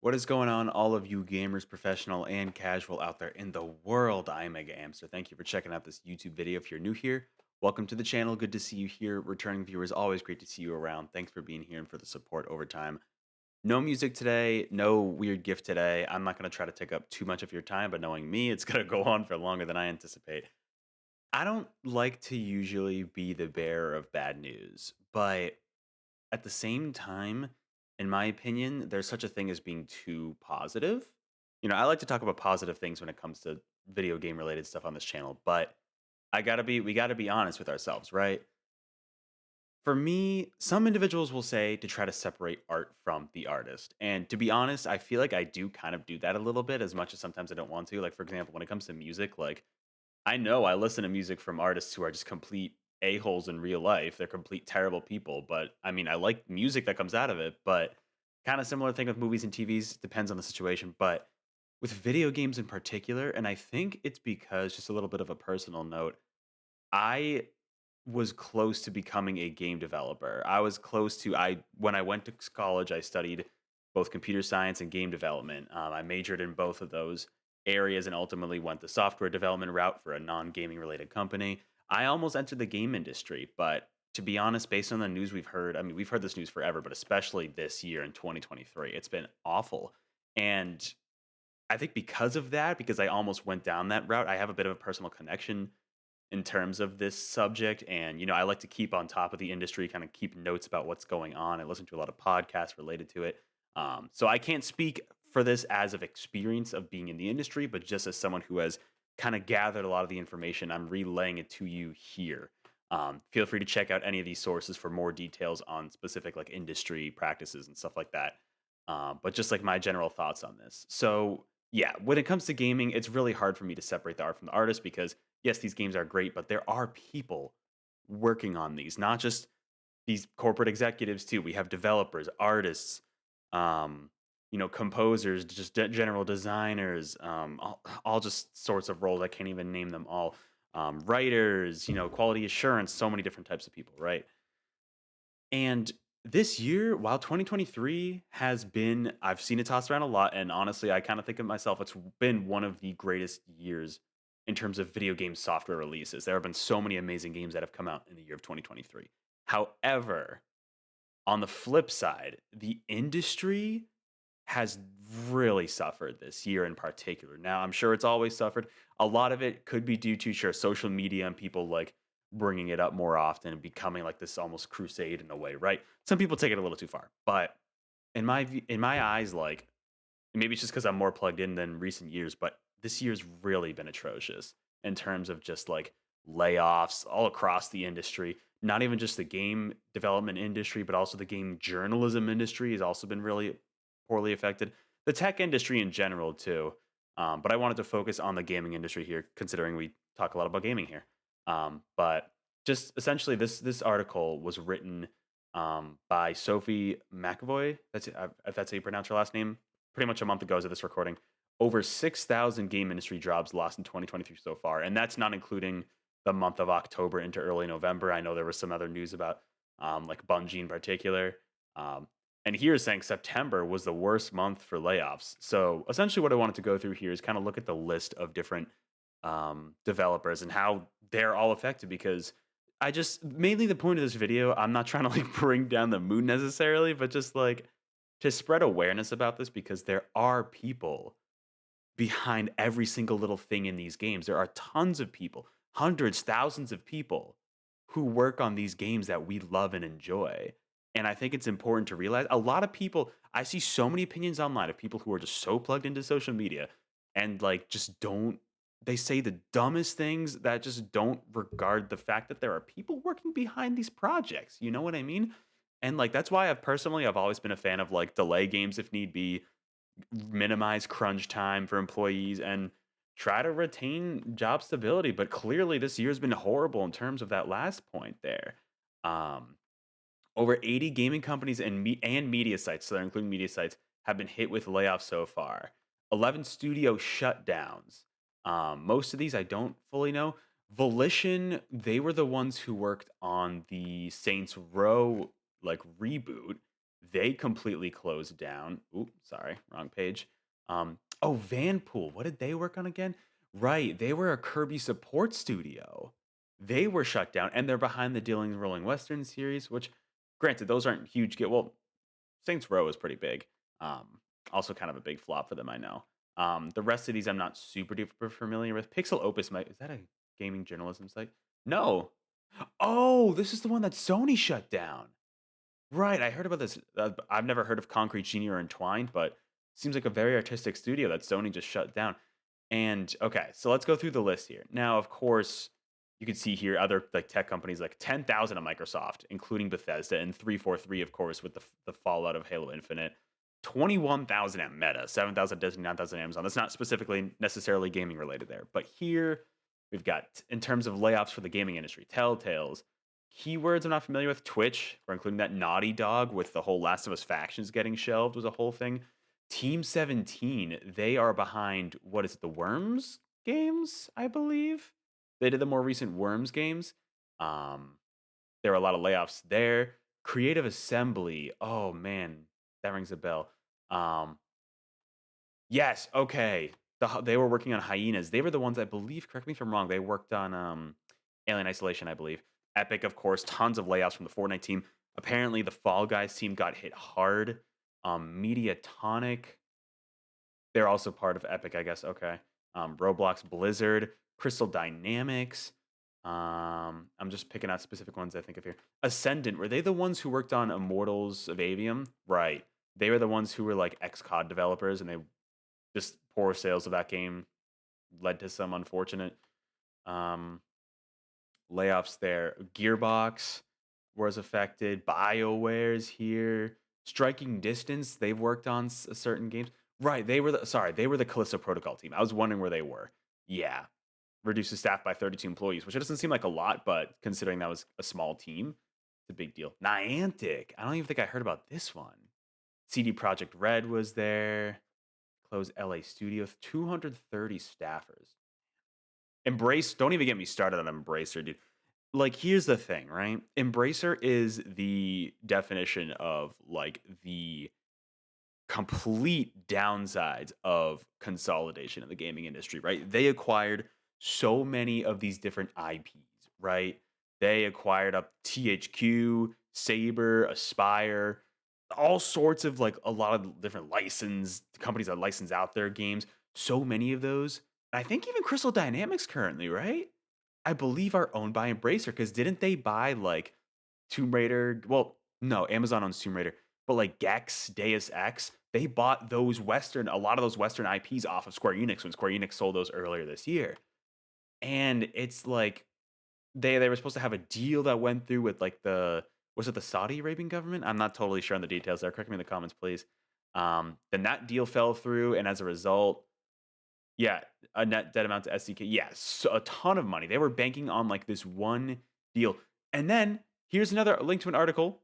What is going on, all of you gamers, professional and casual out there in the world? I am Mega Amster. Thank you for checking out this YouTube video. If you're new here, welcome to the channel. Good to see you here. Returning viewers, always great to see you around. Thanks for being here and for the support over time. No music today, no weird gift today. I'm not going to try to take up too much of your time, but knowing me, it's going to go on for longer than I anticipate. I don't like to usually be the bearer of bad news, but at the same time, in my opinion, there's such a thing as being too positive. I like to talk about positive things when it comes to video game related stuff on this channel, but we gotta be honest with ourselves, right? For me, some individuals will say to try to separate art from the artist. And to be honest, I feel like I do kind of do that a little bit as much as sometimes I don't want to. Like, for example, when it comes to music, like I know I listen to music from artists who are just complete a-holes in real life. They're complete terrible people, but I mean, I like music that comes out of it, but kind of similar thing with movies and TVs, depends on the situation, but with video games in particular, and I think it's because just a little bit of a personal note, I was close to becoming a game developer. I was close to I when I went to college, I studied both computer science and game development. I majored in both of those areas and ultimately went the software development route for a non-gaming related company. I almost entered the game industry, but to be honest, based on the news we've heard, I mean, we've heard this news forever, but especially this year in 2023, it's been awful. And I think because of that, because I almost went down that route, I have a bit of a personal connection in terms of this subject. And, I like to keep on top of the industry, kind of keep notes about what's going on. I listen to a lot of podcasts related to it. So I can't speak for this as of experience of being in the industry, but just as someone who has kind of gathered a lot of the information, I'm relaying it to you here. Feel free to check out any of these sources for more details on specific like industry practices and stuff like that. But just like my general thoughts on this. So yeah, when it comes to gaming, it's really hard for me to separate the art from the artist because yes, these games are great, but there are people working on these, not just these corporate executives too. We have developers, artists, um, composers, just general designers, all just sorts of roles. I can't even name them all. Writers, quality assurance, so many different types of people, right? And this year, while 2023 has been, I've seen it tossed around a lot, and honestly, I kind of think of myself, it's been one of the greatest years in terms of video game software releases. There have been so many amazing games that have come out in the year of 2023. However, on the flip side, the industry has really suffered this year in particular. Now, I'm sure it's always suffered. A lot of it could be due to sure social media and people like bringing it up more often and becoming like this almost crusade in a way, right? Some people take it a little too far, but in my eyes, like maybe it's just because I'm more plugged in than recent years, but this year's really been atrocious in terms of just like layoffs all across the industry. Not even just the game development industry, but also the game journalism industry has also been really poorly affected. The tech industry in general too. But I wanted to focus on the gaming industry here, considering we talk a lot about gaming here. But just essentially, this article was written by Sophie McAvoy. If that's how you pronounce her last name. Pretty much a month ago as of this recording. Over 6,000 game industry jobs lost in 2023 so far, and that's not including the month of October into early November. I know there was some other news about like Bungie in particular. Um, and here saying September was the worst month for layoffs. So essentially, what I wanted to go through here is kind of look at the list of different developers and how they're all affected. Because I just mainly the point of this video, I'm not trying to like bring down the mood necessarily, but just like to spread awareness about this because there are people behind every single little thing in these games. There are tons of people, hundreds, thousands of people who work on these games that we love and enjoy. And I think it's important to realize a lot of people, I see so many opinions online of people who are just so plugged into social media and like just don't, they say the dumbest things that just don't regard the fact that there are people working behind these projects. You know what I mean? And like that's why I've always been a fan of like delay games if need be, minimize crunch time for employees and try to retain job stability. But clearly, this year's been horrible in terms of that last point there. Um, Over 80 gaming companies and media sites, so they're including media sites, have been hit with layoffs so far. 11 studio shutdowns. Most of these I don't fully know. Volition, they were the ones who worked on the Saints Row like reboot. They completely closed down. Oop, sorry, wrong page. Oh, Vanpool. What did they work on again? Right, they were a Kirby support studio. They were shut down, and they're behind the Dealing Rolling Western series, which, granted, those aren't huge. Well, Saints Row is pretty big. Um, Also kind of a big flop for them, I know. The rest of these I'm not super duper familiar with. Pixel Opus might is that a gaming journalism site? No. Oh, this is the one that Sony shut down. Right, I heard about this. I've never heard of Concrete Genie or Entwined, but seems like a very artistic studio that Sony just shut down. And okay, so let's go through the list here. Now, of course, you can see here other like tech companies like 10,000 at Microsoft, including Bethesda, and 343, of course, with the fallout of Halo Infinite. 21,000 at Meta, 7,000 Disney, 9,000 Amazon. That's not specifically necessarily gaming related there, but here we've got in terms of layoffs for the gaming industry, Telltale's, keywords I'm not familiar with. Twitch, we're including that. Naughty Dog with the whole Last of Us factions getting shelved was a whole thing. Team 17, they are behind what is it, the Worms games, I believe. They did the more recent Worms games. Um, there were a lot of layoffs there. Creative Assembly, oh man, that rings a bell. Um, yes, okay. They were working on Hyenas. They were the ones I believe. Correct me if I'm wrong. They worked on Alien Isolation, I believe. Epic, of course, tons of layoffs from the Fortnite team. Apparently, the Fall Guys team got hit hard. Mediatonic, they're also part of Epic, I guess. Okay. Roblox, Blizzard, Crystal Dynamics. I'm just picking out specific ones I think of here. Ascendant, were they the ones who worked on Immortals of Avium? Right. They were the ones who were like XCOD developers, and they just poor sales of that game led to some unfortunate um, layoffs there. Gearbox was affected. BioWare's here. Striking Distance, they've worked on certain games. Right, they were the Callisto Protocol team. I was wondering where they were. Yeah, reduces staff by 32 employees, which it doesn't seem like a lot, but considering that was a small team, it's a big deal. Niantic, I don't even think I heard about this one. CD Project Red was there. Close LA Studio, 230 staffers. Embrace, don't even get me started on Embracer, dude. Like, here's the thing, right? Embracer is the definition of like the complete downsides of consolidation in the gaming industry, right? They acquired so many of these different IPs, right? They acquired up THQ, Saber, Aspire, all sorts of like a lot of different licensed companies that license out their games. So many of those. I think even Crystal Dynamics currently, right? I believe are owned by Embracer because didn't they buy like Tomb Raider? Well, no, Amazon owns Tomb Raider, but like Gex, Deus Ex, they bought a lot of those Western IPs off of Square Enix when Square Enix sold those earlier this year. And it's like they were supposed to have a deal that went through with like was it the Saudi Arabian government? I'm not totally sure on the details there. Correct me in the comments, please. Then that deal fell through, and as a result, yeah, a net debt amount to SDK. Yes, so a ton of money. They were banking on like this one deal. And then here's another link to an article.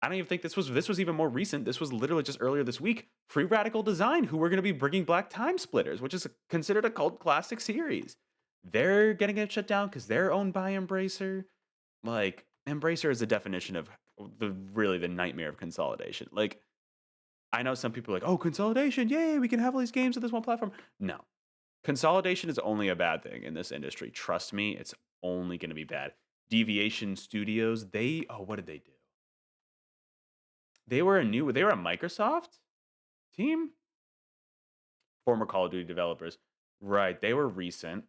I don't even think this was even more recent. This was literally just earlier this week. Free Radical Design, who were going to be bringing Black Time Splitters, which is considered a cult classic series. They're getting it shut down because they're owned by Embracer. Like Embracer is the definition of the nightmare of consolidation. Like I know some people are like, oh, consolidation, yay, we can have all these games on this one platform. No, consolidation is only a bad thing in this industry. Trust me, it's only going to be bad. Deviation Studios, what did they do? They were a Microsoft team, former Call of Duty developers. Right, they were recent.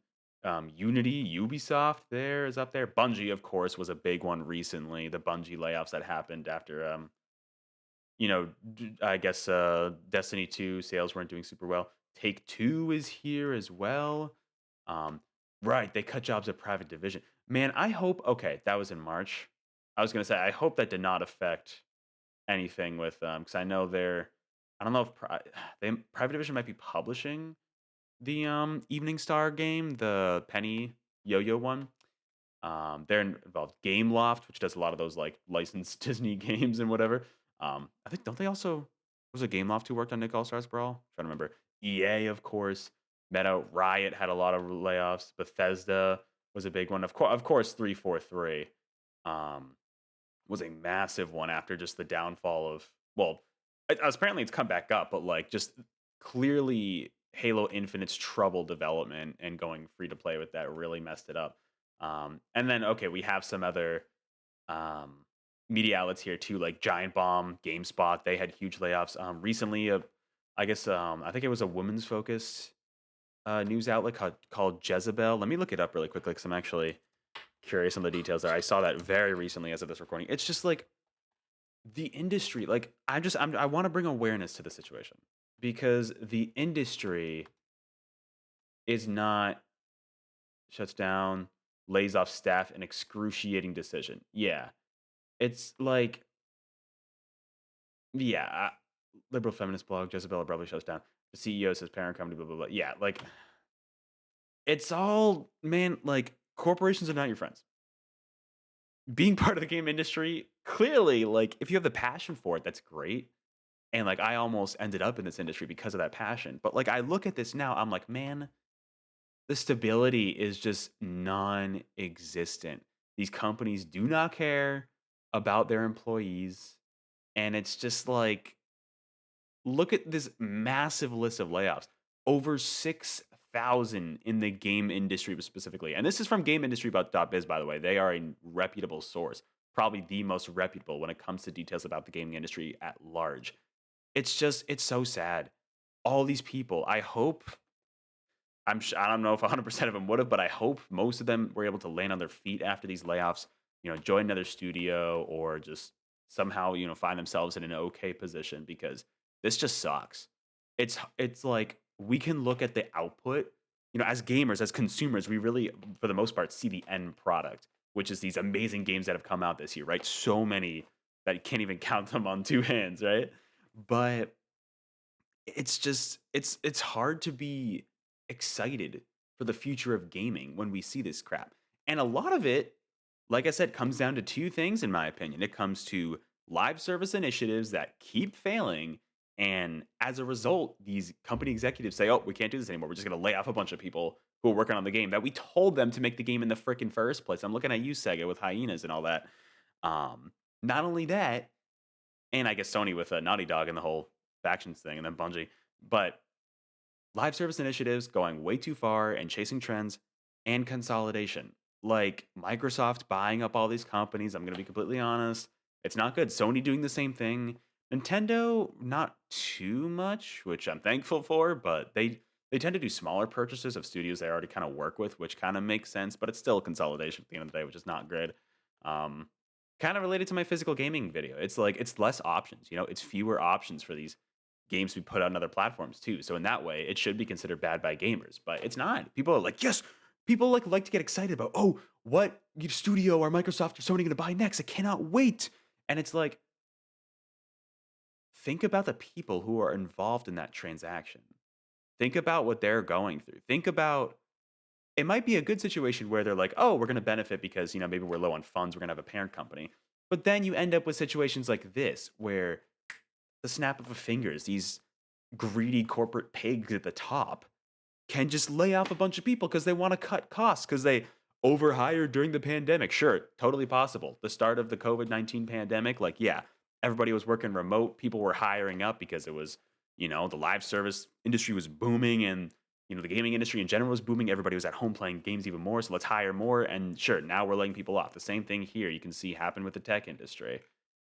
Unity, Ubisoft, there is up there. Bungie, of course, was a big one recently. The Bungie layoffs that happened after, I guess Destiny 2 sales weren't doing super well. Take Two is here as well. Um, right, they cut jobs at Private Division. Man, I hope. Okay, that was in March. I was gonna say I hope that did not affect anything with because I know they're. I don't know if Private Division might be publishing the Evening Star game, the Penny Yo-Yo one. They're involved Gameloft, which does a lot of those like licensed Disney games and whatever. I think don't they also was it Gameloft who worked on Nick All Stars Brawl? Trying to remember. EA, of course. Meta Riot had a lot of layoffs. Bethesda was a big one. Of course, 343 um, was a massive one after just the downfall of well, apparently it's come back up, but like just clearly Halo Infinite's trouble development and going free to play with that really messed it up. And then okay, we have some other um, media outlets here too, like Giant Bomb, GameSpot. They had huge layoffs recently. I guess I think it was a women's focused news outlet called Jezebel. Let me look it up really quickly because I'm actually curious on the details there. I saw that very recently as of this recording. It's just like the industry. Like I want to bring awareness to the situation because the industry is not shuts down, lays off staff, an excruciating decision. Yeah, it's like yeah, liberal feminist blog Jezebel abruptly shuts down. The CEO says parent company blah blah blah. Yeah, like it's all man. Like corporations are not your friends. Being part of the game industry, clearly, like if you have the passion for it, that's great. And like I almost ended up in this industry because of that passion. But like I look at this now, I'm like, man, the stability is just non-existent. These companies do not care about their employees. And it's just like, look at this massive list of layoffs. Over 6,000 in the game industry specifically. And this is from GameIndustry.biz, by the way. They are a reputable source, probably the most reputable when it comes to details about the gaming industry at large. It's just, it's so sad. All these people, I don't know if 100% of them would have, but I hope most of them were able to land on their feet after these layoffs, join another studio or just somehow, find themselves in an okay position because this just sucks. It's like we can look at the output, as gamers, as consumers, we really for the most part see the end product, which is these amazing games that have come out this year, right? So many that you can't even count them on two hands, right? But it's just it's hard to be excited for the future of gaming when we see this crap. And a lot of it, like I said, comes down to two things in my opinion. It comes to live service initiatives that keep failing and as a result, these company executives say, "Oh, we can't do this anymore. We're just going to lay off a bunch of people who are working on the game that we told them to make the game in the freaking first place." I'm looking at you, Sega, with hyenas and all that. Not only that, and I guess Sony with Naughty Dog and the whole factions thing, and then Bungie. But live service initiatives going way too far and chasing trends and consolidation. Like Microsoft buying up all these companies. I'm going to be completely honest. It's not good. Sony doing the same thing. Nintendo, not too much, which I'm thankful for, but they tend to do smaller purchases of studios they already kind of work with, which kind of makes sense, but it's still consolidation at the end of the day, which is not good. Um, Kind of related to my physical gaming video. It's like it's less options, it's fewer options for these games to be put on other platforms too. So in that way, it should be considered bad by gamers, but it's not. People are like, yes, people like to get excited about, oh, what studio are Microsoft or Sony going to buy next? I cannot wait. And it's like, think about the people who are involved in that transaction. Think about what they're going through. Think about it might be a good situation where they're like, oh, we're going to benefit because, maybe we're low on funds. We're going to have a parent company. But then you end up with situations like this where the snap of a fingers, these greedy corporate pigs at the top can just lay off a bunch of people because they want to cut costs because they overhired during the pandemic. Sure, totally possible. The start of the COVID-19 pandemic, like, yeah, everybody was working remote. People were hiring up because it was, the live service industry was booming and, the gaming industry in general was booming. Everybody was at home playing games even more. So let's hire more. And sure, now we're laying people off. The same thing here you can see happen with the tech industry.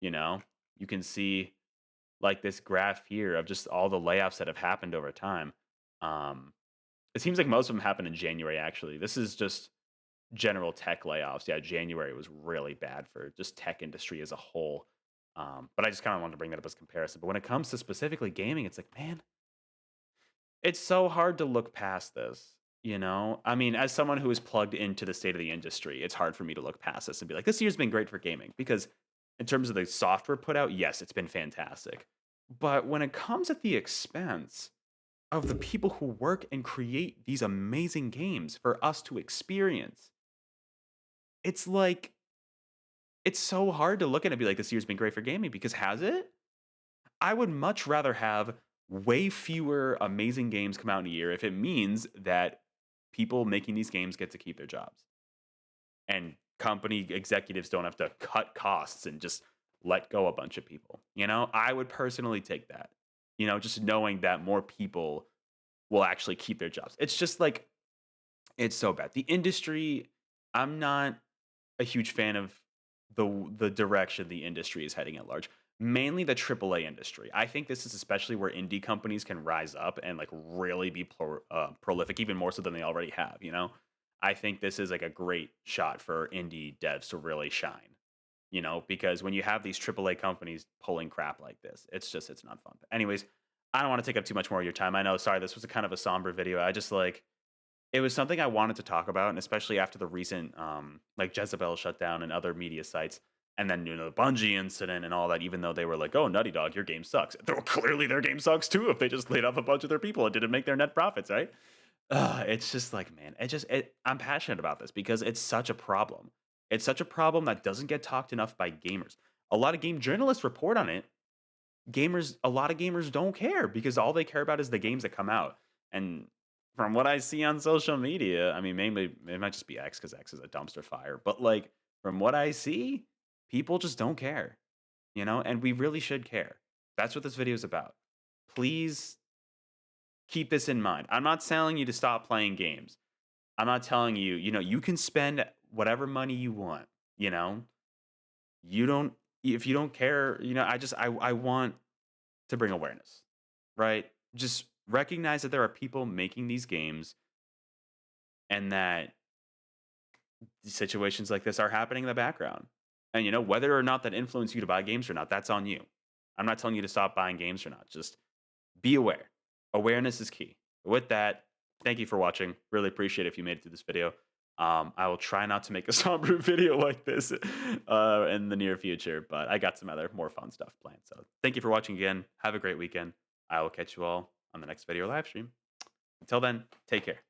You know, you can see like this graph here of just all the layoffs that have happened over time. Um, it seems like most of them happened in January, actually. This is just general tech layoffs. Yeah, January was really bad for just tech industry as a whole. But I just kind of wanted to bring that up as comparison. But when it comes to specifically gaming, it's like, man, it's so hard to look past this. I mean, as someone who is plugged into the state of the industry, it's hard for me to look past this and be like, this year's been great for gaming because in terms of the software put out, yes, it's been fantastic. But when it comes at the expense of the people who work and create these amazing games for us to experience, it's like it's so hard to look at it and be like, this year's been great for gaming because has it? I would much rather have way fewer amazing games come out in a year if it means that people making these games get to keep their jobs and company executives don't have to cut costs and just let go a bunch of people. I would personally take that. Just knowing that more people will actually keep their jobs. It's just like it's so bad. The industry, I'm not a huge fan of the direction the industry is heading at large. Mainly the AAA industry. I think this is especially where indie companies can rise up and like really be prolific, even more so than they already have. I think this is like a great shot for indie devs to really shine. Because when you have these AAA companies pulling crap like this, it's not fun. But anyways, I don't want to take up too much more of your time. I know, sorry, this was a kind of a somber video. I just like it was something I wanted to talk about, and especially after the recent, like Jezebel shutdown and other media sites, and then the Bungie incident and all that. Even though they were like, "Oh, Nutty Dog, your game sucks," clearly their game sucks too if they just laid off a bunch of their people and didn't make their net profits, right? It's just like, man, I'm passionate about this because it's such a problem. It's such a problem that doesn't get talked enough by gamers. A lot of game journalists report on it. A lot of gamers don't care because all they care about is the games that come out. And from what I see on social media, I mean, mainly it might just be X because X is a dumpster fire. But like from what I see, people just don't care, and we really should care. That's what this video is about. Please keep this in mind. I'm not telling you to stop playing games. I'm not telling you, you can spend whatever money you want, you know? You don't if you don't care, I want to bring awareness, right? Just recognize that there are people making these games and that situations like this are happening in the background. And whether or not that influence you to buy games or not, that's on you. I'm not telling you to stop buying games or not. Just be aware. Awareness is key. With that, thank you for watching. Really appreciate it if you made it through this video. I will try not to make a somber video like this in the near future, but I got some other more fun stuff planned. So thank you for watching again. Have a great weekend. I will catch you all on the next video or live stream. Until then, take care.